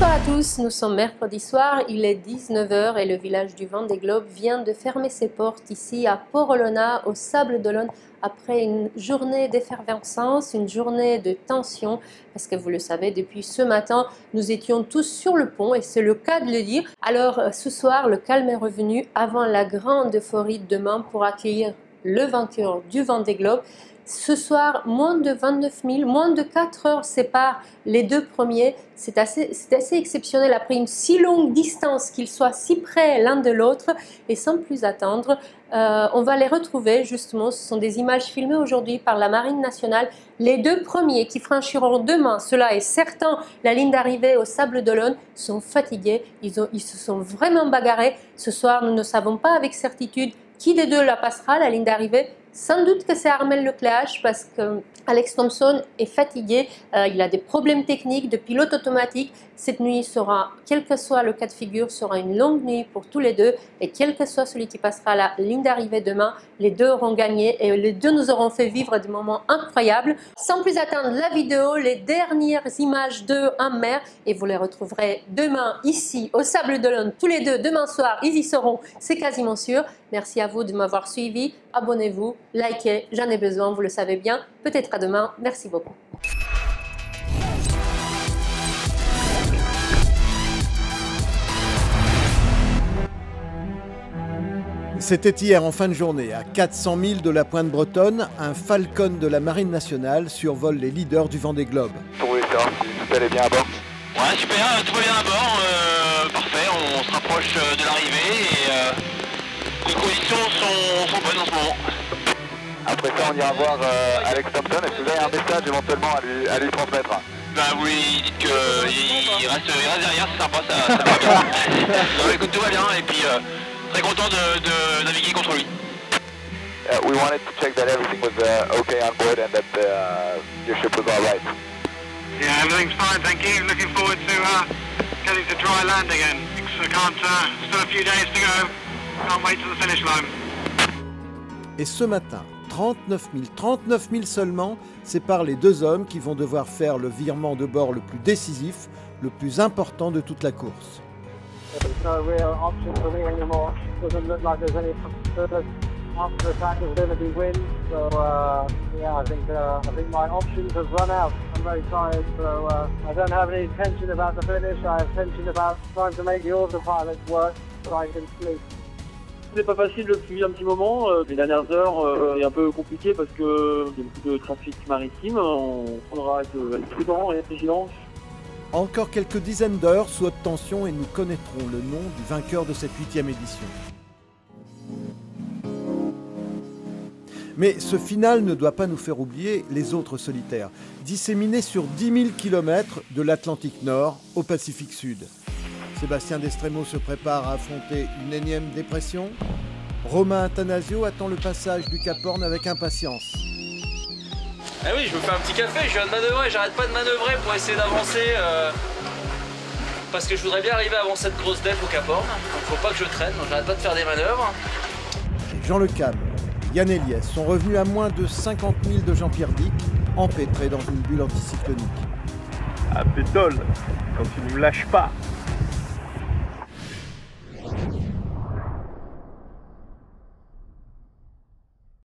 Bonsoir à tous, nous sommes mercredi soir, il est 19 h et le village du Vendée Globe vient de fermer ses portes ici à Port-Olona, au Sables d'Olonne, après une journée d'effervescence, une journée de tension, parce que vous le savez, depuis ce matin, nous étions tous sur le pont et c'est le cas de le dire. Alors ce soir, le calme est revenu avant la grande euphorie de demain pour accueillir le vainqueur du Vendée Globe. Ce soir, moins de 29 000, moins de 4 heures séparent les deux premiers. C'est assez exceptionnel après une si longue distance qu'ils soient si près l'un de l'autre. Et sans plus attendre, on va les retrouver justement. Ce sont des images filmées aujourd'hui par la Marine nationale. Les deux premiers qui franchiront demain, cela est certain, la ligne d'arrivée au Sables d'Olonne, sont fatigués. Ils se sont vraiment bagarrés. Ce soir, nous ne savons pas avec certitude qui des deux la passera, la ligne d'arrivée. Sans doute que c'est Armel Lecléache parce que Alex Thompson est fatigué, il a des problèmes techniques de pilote automatique. Cette nuit sera, quel que soit le cas de figure, sera une longue nuit pour tous les deux. Et quel que soit celui qui passera la ligne d'arrivée demain, les deux auront gagné et les deux nous auront fait vivre des moments incroyables. Sans plus attendre la vidéo, les dernières images d'eux en mer et vous les retrouverez demain ici au Sables d'Olonne. Tous les deux, demain soir, ils y seront, c'est quasiment sûr. Merci à vous de m'avoir suivi. Abonnez-vous, likez, j'en ai besoin, vous le savez bien. Peut-être à demain. Merci beaucoup. C'était hier en fin de journée, à 400 000 de la Pointe Bretonne, un Falcon de la Marine nationale survole les leaders du Vendée Globe. Pour vous savoir si tout allait bien à bord. Ouais, super, tout va bien à bord, parfait, on se rapproche de l'arrivée et les conditions sont bonnes en ce moment. Après ça, on ira voir Alex Thompson. Est-ce que vous avez un message éventuellement à lui transmettre? Bah oui, dites qu'il reste derrière, c'est sympa, ça va bien. Non, écoute, tout va bien et puis très content de naviguer contre lui. We wanted to check that everything was okay on board and that your ship was all right. Yeah, everything's fine, thank you. Looking forward to getting to dry land again. I can't, still a few days to go. Can't wait to the finish line. Et ce matin, 39 000 seulement séparent les deux hommes qui vont devoir faire le virement de bord le plus décisif, le plus important de toute la course. There's no real option for me anymore. Doesn't look like there's any further after attack is going to be win. So yeah, I think my options have run out. I'm very tired, so I don't have any tension about the finish. I have tension about trying to make the autopilot work so I can sleep. C'est pas facile depuis un petit moment. Les dernières heures est un peu compliqué parce que il y a beaucoup de trafic maritime. On faudra être prudent et vigilant. Encore quelques dizaines d'heures sous haute tension et nous connaîtrons le nom du vainqueur de cette 8e édition. Mais ce final ne doit pas nous faire oublier les autres solitaires, disséminés sur 10 000 km de l'Atlantique Nord au Pacifique Sud. Sébastien Destremo se prépare à affronter une énième dépression. Romain Attanasio attend le passage du Cap Horn avec impatience. Ah oui, je me fais un petit café, je viens de manœuvrer, j'arrête pas de manœuvrer pour essayer d'avancer parce que je voudrais bien arriver avant cette grosse def au Cap Horn, donc faut pas que je traîne, donc j'arrête pas de faire des manœuvres. Et Jean Le Cam et Yann Eliès sont revenus à moins de 50 000 de Jean-Pierre Dick, empêtrés dans une bulle anticyclonique. Ah pétole, quand tu ne me lâches pas.